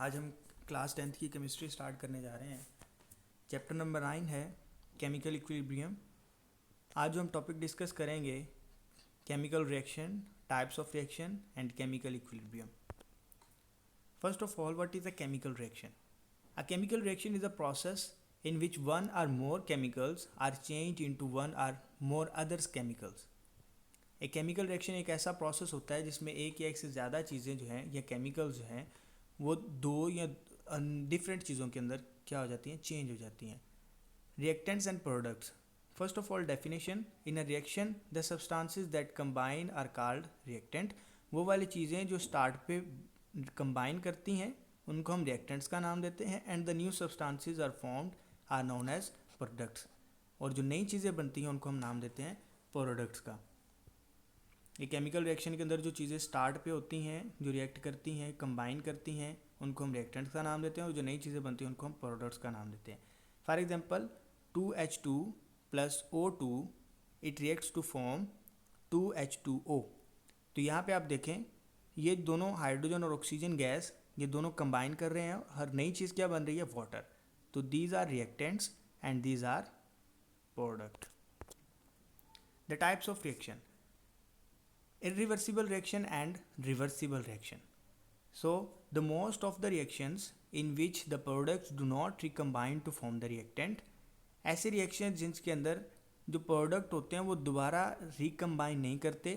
आज हम class 10th की केमिस्ट्री स्टार्ट करने जा रहे हैं। चैप्टर नंबर 9 है केमिकल इक्विलिब्रियम। आज जो हम टॉपिक डिस्कस करेंगे chemical reaction, types of reaction and chemical equilibrium. First of all, what is a chemical reaction? A chemical reaction is a process in which one or more chemicals are changed into one or more others chemicals। एक chemical reaction एक ऐसा process होता है जिसमें एक या एक से ज़्यादा चीज़ें जो हैं या केमिकल्स जो हैं वो दो या डिफरेंट चीज़ों के अंदर क्या हो जाती हैं, चेंज हो जाती हैं। Reactants and products. First of all definition, in a reaction the substances that combine are called reactant. वो वाली चीज़ें जो स्टार्ट पे कंबाइन करती हैं उनको हम रिएक्टेंट्स का नाम देते हैं। And the new substances are formed are known as products. और जो नई चीज़ें बनती हैं उनको हम नाम देते हैं प्रोडक्ट्स का। ये केमिकल रिएक्शन के अंदर जो चीज़ें स्टार्ट पे होती हैं, जो रिएक्ट करती हैं, कंबाइन करती हैं, उनको हम रिएक्टेंट्स का नाम देते हैं। और जो नई चीज़ें बनती हैं उनको हम प्रोडक्ट्स का नाम देते हैं। For example 2H2 plus O2 it reacts to form 2H2O। तो यहाँ पे आप देखें ये दोनों हाइड्रोजन और ऑक्सीजन गैस ये दोनों कंबाइन कर रहे हैं। हर नई चीज़ क्या बन रही है? वाटर। तो these are reactants and these are product. The types of reaction, irreversible reaction and reversible reaction. So the most of the reactions in which the products do not recombine to form the reactant, ऐसे reaction जिनके अंदर जो product होते हैं वो दोबारा recombine नहीं करते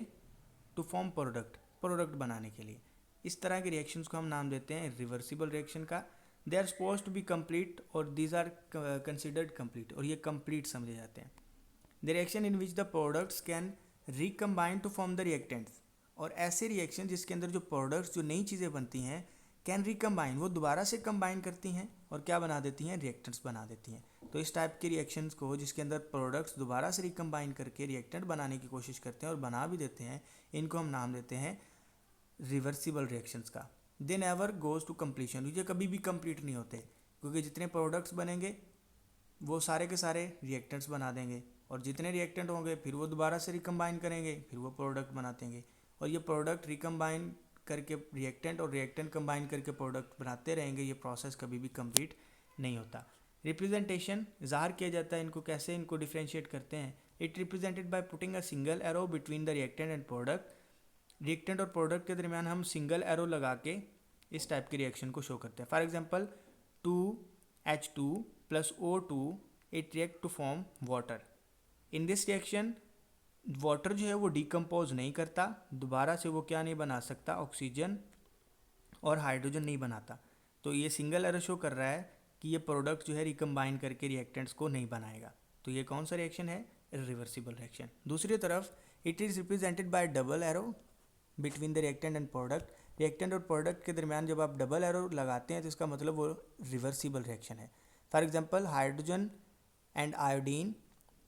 टू फॉर्म प्रोडक्ट बनाने के लिए, इस तरह के रिएक्शंस को हम नाम देते हैं रिवर्सिबल रिएक्शन का। They are suppose to be complete और दीज आर कंसिडर्ड कंप्लीट, और ये कंप्लीट समझे जाते हैं। The reaction in which the products can recombine to form the reactants, और ऐसे रिएक्शन जिसके अंदर जो प्रोडक्ट्स जो नई चीज़ें बनती हैं कैन रिकम्बाइन, वो दोबारा से कंबाइन करती हैं और क्या बना देती हैं? रिएक्टेंट्स बना देती हैं। तो इस टाइप के रिएक्शंस को जिसके अंदर प्रोडक्ट्स दोबारा से रिकम्बाइन करके रिएक्टेंट बनाने की कोशिश करते हैं और बना भी देते हैं, इनको हम नाम देते हैं रिवर्सिबल रिएक्शंस का। They never goes to completion, ये कभी भी कंप्लीट नहीं होते, क्योंकि जितने प्रोडक्ट्स बनेंगे वो सारे के सारे रिएक्टेंट्स बना देंगे, और जितने रिएक्टेंट होंगे फिर वो दोबारा से रिकम्बाइन करेंगे, फिर वो प्रोडक्ट बना देंगे। और ये प्रोडक्ट रिकम्बाइन करके रिएक्टेंट और रिएक्टेंट कंबाइन करके प्रोडक्ट बनाते रहेंगे, ये प्रोसेस कभी भी कंप्लीट नहीं होता। रिप्रेजेंटेशन, ज़ाहिर किया जाता है इनको कैसे, इनको डिफ्रेंशिएट करते हैं। It represented by putting a single arrow between the reactant and product. Reactant और प्रोडक्ट के दरमियान हम सिंगल एरो लगा के इस टाइप के रिएक्शन को शो करते हैं। For example 2H2 plus O2 it react to form water. In this reaction water जो है वो डिकम्पोज नहीं करता, दोबारा से वो क्या नहीं बना सकता? ऑक्सीजन और हाइड्रोजन नहीं बनाता। तो ये सिंगल एरो शो कर रहा है कि ये प्रोडक्ट जो है रिकम्बाइन करके रिएक्टेंट्स को नहीं बनाएगा। तो ये कौन सा रिएक्शन है? Irreversible reaction. दूसरी तरफ it is represented by double arrow between the reactant and product. Reactant और प्रोडक्ट के दरमियान जब आप डबल एरो लगाते हैं तो इसका मतलब वो रिवर्सिबल रिएक्शन है। For example hydrogen and iodine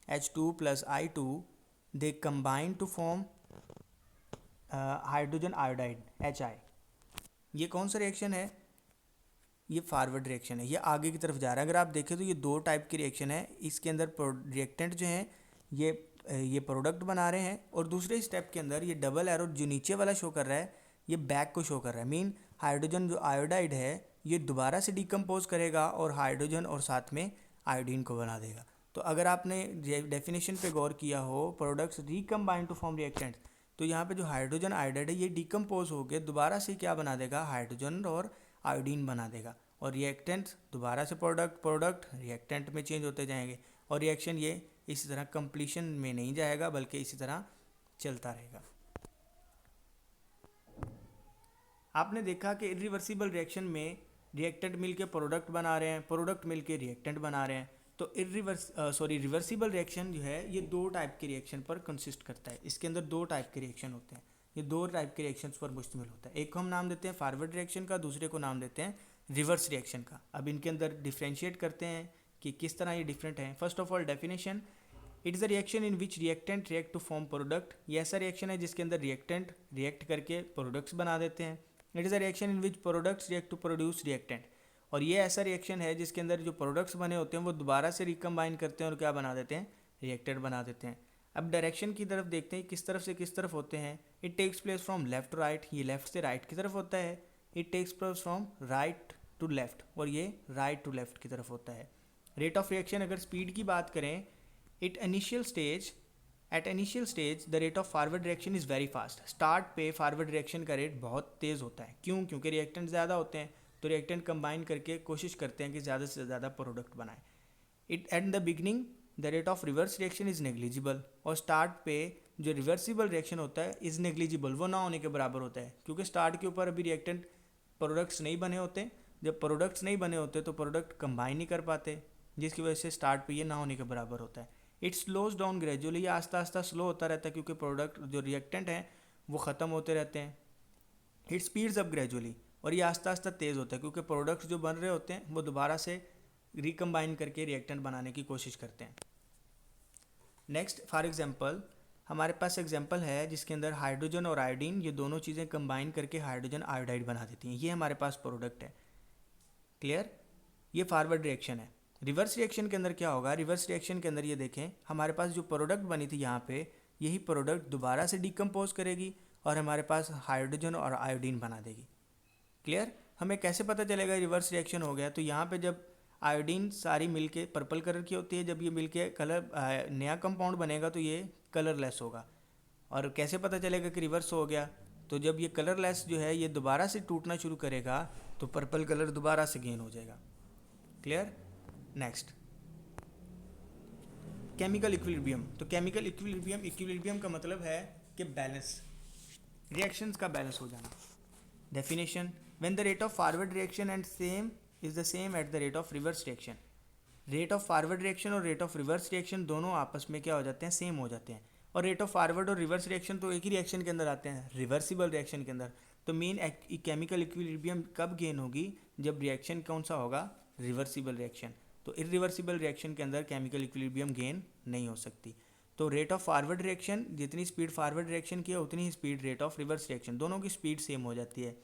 H2 plus I2 they combine to form hydrogen iodide HI। ये कौन सा रिएक्शन है? ये फॉरवर्ड रिएक्शन है, ये आगे की तरफ जा रहा है। अगर आप देखें तो ये दो टाइप की रिएक्शन है। इसके अंदर रिएक्टेंट जो हैं ये प्रोडक्ट बना रहे हैं, और दूसरे स्टेप के अंदर ये डबल एरो जो नीचे वाला शो कर रहा है ये बैक को शो कर रहा है। मीन हाइड्रोजन जो आयोडाइड है ये दोबारा से डिकम्पोज करेगा और हाइड्रोजन और साथ में आयोडीन को बना देगा। तो अगर आपने डेफिनेशन पे गौर किया हो, products recombine to form reactant, तो यहाँ पे जो हाइड्रोजन आयोडाइड है ये डिकम्पोज होकर दोबारा से क्या बना देगा? हाइड्रोजन और आयोडीन बना देगा, और रिएक्टेंट दोबारा से प्रोडक्ट रिएक्टेंट में चेंज होते जाएंगे, और रिएक्शन ये इसी तरह कंप्लीशन में नहीं जाएगा बल्कि इसी तरह चलता रहेगा। आपने देखा कि इरिवर्सिबल रिएक्शन में रिएक्टेंट मिलके प्रोडक्ट बना रहे हैं, प्रोडक्ट मिलके रिएक्टेंट बना रहे हैं। तो रिवर्सिबल रिएक्शन जो है ये दो टाइप के रिएक्शन पर कंसिस्ट करता है। इसके अंदर दो टाइप के रिएक्शन होते हैं, ये दो टाइप के रिएक्शंस पर मुश्तमिल होता है। एक को हम नाम देते हैं फॉरवर्ड रिएक्शन का, दूसरे को नाम देते हैं रिवर्स रिएक्शन का। अब इनके अंदर डिफ्रेंशिएट करते हैं कि किस तरह ये डिफरेंट हैं। First of all definition, it is a reaction in which reactant react to form product. ये ऐसा रिएक्शन है जिसके अंदर रिएक्टेंट रिएक्ट करके प्रोडक्ट्स बना देते हैं। It is a reaction in which products react to produce reactant, और ये ऐसा रिएक्शन है जिसके अंदर जो प्रोडक्ट्स बने होते हैं वो दोबारा से रिकम्बाइन करते हैं और क्या बना देते हैं? रिएक्टेंट बना देते हैं। अब डायरेक्शन की तरफ देखते हैं किस तरफ से किस तरफ होते हैं। It takes place from left to right, ये लेफ्ट से राइट की तरफ होता है। It takes place from right to left और ये राइट टू लेफ्ट की तरफ होता है। रेट ऑफ रिएक्शन अगर स्पीड की बात करें, at initial stage the rate of forward reaction is very fast. Start पे फॉरवर्ड रिएक्शन का रेट बहुत तेज़ होता है। क्यों? क्योंकि रिएक्टेंट ज़्यादा होते हैं, तो रिएक्टेंट कंबाइन करके कोशिश करते हैं कि ज़्यादा से ज़्यादा प्रोडक्ट बनाएं। It at the beginning the rate of reverse reaction is negligible, और स्टार्ट पे जो रिवर्सिबल रिएक्शन होता है इज़ नेग्लिजिबल, वो ना होने के बराबर होता है, क्योंकि स्टार्ट के ऊपर अभी रिएक्टेंट प्रोडक्ट्स नहीं बने होते। जब प्रोडक्ट्स नहीं बने होते तो प्रोडक्ट कंबाइन नहीं कर पाते, जिसकी वजह से स्टार्ट पे ये ना होने के बराबर होता है। इट स्लोज डाउन ग्रेजुअली, ये आस्ता आस्ता स्लो होता रहता है, क्योंकि प्रोडक्ट जो रिएक्टेंट हैं वो ख़त्म होते रहते हैं। इट स्पीड्स अप ग्रेजुअली, और ये आस्ता आस्ता तेज़ होता है, क्योंकि प्रोडक्ट्स जो बन रहे होते हैं वो दोबारा से रिकम्बाइन करके रिएक्टेंट बनाने की कोशिश करते हैं। नेक्स्ट फॉर एग्जांपल हमारे पास एग्जांपल है जिसके अंदर हाइड्रोजन और आयोडीन, ये दोनों चीज़ें कंबाइन करके हाइड्रोजन आयोडाइड बना देती हैं। ये हमारे पास प्रोडक्ट है। क्लियर? ये फॉरवर्ड रिएक्शन है। रिवर्स रिएक्शन के अंदर क्या होगा? रिवर्स रिएक्शन के अंदर ये देखें, हमारे पास जो प्रोडक्ट बनी थी यहाँ पे, यही प्रोडक्ट दोबारा से डिकम्पोज करेगी और हमारे पास हाइड्रोजन और आयोडीन बना देगी। क्लियर? हमें कैसे पता चलेगा रिवर्स रिएक्शन हो गया? तो यहाँ पे जब आयोडीन सारी मिलके पर्पल कलर की होती है, जब ये मिलके कलर नया कंपाउंड बनेगा तो ये कलरलेस होगा। और कैसे पता चलेगा कि रिवर्स हो गया? तो जब ये कलरलेस जो है ये दोबारा से टूटना शुरू करेगा तो पर्पल कलर दोबारा से गेन हो जाएगा। क्लियर? Next, chemical equilibrium. तो केमिकल इक्विलिब्रियम का मतलब है कि बैलेंस, रिएक्शंस का बैलेंस हो जाना। Definition, when the rate of forward reaction and same is the same at the rate of reverse reaction. Rate of forward reaction और rate of reverse reaction दोनों आपस में क्या हो जाते हैं? सेम हो जाते हैं। और रेट ऑफ फॉरवर्ड और रिवर्स रिएक्शन तो एक ही रिएक्शन के अंदर आते हैं, रिवर्सिबल रिएक्शन के अंदर। तो मेन केमिकल इक्विलिब्रियम कब गेन होगी? जब रिएक्शन कौन सा होगा? Reversible reaction. तो इरिवर्सिबल रिएक्शन के अंदर केमिकल इक्विलिब्रियम गेन नहीं हो सकती। तो रेट ऑफ फॉरवर्ड रिएक्शन, जितनी स्पीड फॉरवर्ड रिएक्शन की है उतनी ही speed rate of reverse reaction, दोनों की स्पीड सेम हो जाती है।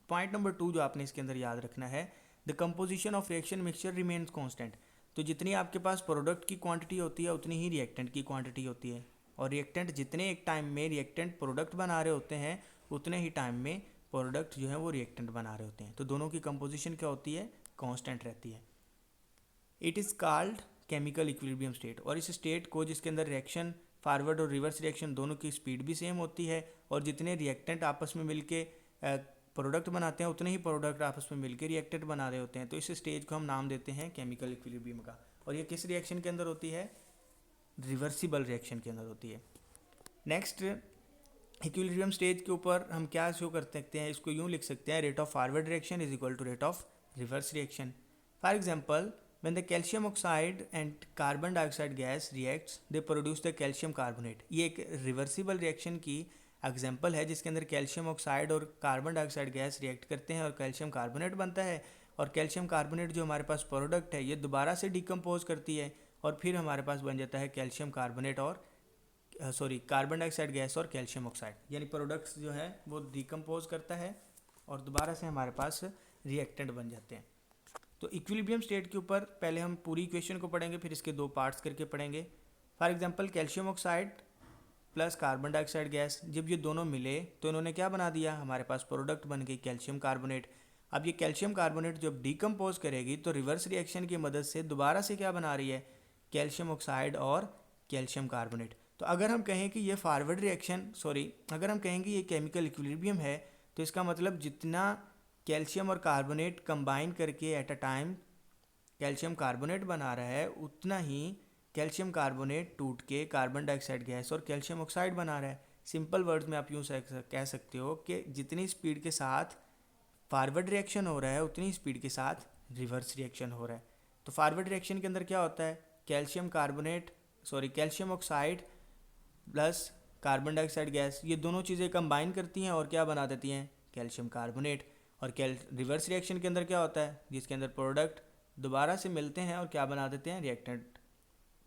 पॉइंट नंबर 2 जो आपने इसके अंदर याद रखना है, the composition of reaction mixture remains constant. तो जितनी आपके पास प्रोडक्ट की क्वांटिटी होती है उतनी ही रिएक्टेंट की क्वांटिटी होती है, और रिएक्टेंट जितने एक टाइम में रिएक्टेंट प्रोडक्ट बना रहे होते हैं उतने ही टाइम में प्रोडक्ट जो है वो रिएक्टेंट बना रहे होते हैं। तो दोनों की कंपोजिशन क्या होती है? कांस्टेंट रहती है। It is called chemical equilibrium state, और इस स्टेट को जिसके अंदर रिएक्शन फॉरवर्ड और रिवर्स रिएक्शन दोनों की स्पीड भी सेम होती है, और जितने रिएक्टेंट आपस में मिलके प्रोडक्ट बनाते हैं उतने ही प्रोडक्ट आपस में मिलकर रिएक्टेंट बना रहे होते हैं। तो इस स्टेज को हम नाम देते हैं केमिकल इक्विलिब्रियम का। और ये किस रिएक्शन के अंदर होती है? रिवर्सिबल रिएक्शन के अंदर होती है। नेक्स्ट, इक्विलिब्रियम स्टेज के ऊपर हम क्या शो कर सकते हैं? इसको यूँ लिख सकते हैं, rate of forward reaction is equal to rate of reverse reaction. For example, when the calcium oxide and carbon dioxide gas reacts they produce the calcium carbonate। ये एक रिवर्सिबल रिएक्शन की एग्जाम्पल है जिसके अंदर कैल्शियम ऑक्साइड और carbon dioxide gas react करते हैं और कैल्शियम कार्बोनेट बनता है। और कैल्शियम कार्बोनेट जो हमारे पास प्रोडक्ट है ये दोबारा से डिकम्पोज करती है और फिर हमारे पास बन जाता है कैल्शियम कार्बोनेट और कार्बन डाइऑक्साइड गैस और कैल्शियम ऑक्साइड, यानी प्रोडक्ट्स जो है वो डिकम्पोज करता है और दोबारा से हमारे पास रिएक्टेंट बन जाते हैं। तो इक्विलिब्रियम स्टेट के ऊपर पहले हम पूरी इक्वेशन को पढ़ेंगे, फिर इसके दो पार्ट्स करके पढ़ेंगे। For example, calcium oxide plus carbon dioxide gas, जब ये दोनों मिले तो इन्होंने क्या बना दिया? हमारे पास प्रोडक्ट बन गई कैल्शियम कार्बोनेट। अब ये कैल्शियम कार्बोनेट जब डिकम्पोज करेगी तो रिवर्स रिएक्शन की मदद से दोबारा से क्या बना रही है? कैल्शियम ऑक्साइड और कैल्शियम कार्बोनेट। तो अगर हम कहें कि ये फॉरवर्ड रिएक्शन अगर हम कहेंगे ये केमिकल इक्विलिब्रियम है, तो इसका मतलब जितना कैल्शियम और कार्बोनेट कंबाइन करके at a time calcium carbonate बना रहा है, उतना ही कैल्शियम कार्बोनेट टूट के कार्बन डाइऑक्साइड गैस और कैल्शियम ऑक्साइड बना रहा है। सिंपल वर्ड्स में आप यूँ कह सकते हो कि जितनी स्पीड के साथ फॉरवर्ड रिएक्शन हो रहा है उतनी स्पीड के साथ रिवर्स रिएक्शन हो रहा है। तो फॉरवर्ड रिएक्शन के अंदर क्या होता है? Calcium oxide plus carbon dioxide gas, ये दोनों चीज़ें कंबाइन करती हैं और क्या बना देती हैं? Calcium carbonate. और रिवर्स रिएक्शन के अंदर क्या होता है? जिसके अंदर प्रोडक्ट दोबारा से मिलते हैं और क्या बना देते हैं? रिएक्टेंट।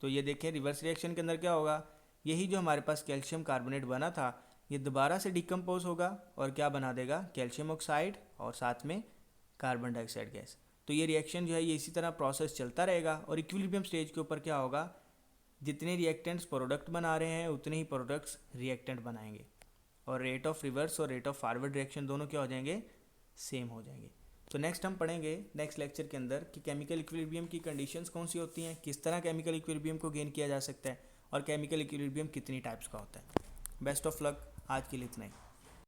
तो ये देखें रिवर्स रिएक्शन के अंदर क्या होगा? यही जो हमारे पास कैल्शियम कार्बोनेट बना था ये दोबारा से डिकम्पोज होगा और क्या बना देगा? कैल्शियम ऑक्साइड और साथ में कार्बन डाइऑक्साइड गैस। तो ये रिएक्शन जो है ये इसी तरह प्रोसेस चलता रहेगा। और इक्विलिब्रियम स्टेज के ऊपर क्या होगा? जितने रिएक्टेंट्स प्रोडक्ट बना रहे हैं उतने ही प्रोडक्ट्स रिएक्टेंट बनाएंगे, और रेट ऑफ रिवर्स और रेट ऑफ फॉरवर्ड रिएक्शन दोनों क्या हो जाएंगे? सेम हो जाएंगे। तो नेक्स्ट हम पढ़ेंगे नेक्स्ट लेक्चर के अंदर कि केमिकल इक्विलिब्रियम की कंडीशंस कौन सी होती हैं, किस तरह केमिकल इक्विलिब्रियम को गेन किया जा सकता है और केमिकल इक्विलिब्रियम कितनी टाइप्स का होता है। बेस्ट ऑफ लक, आज के लिए इतना ही।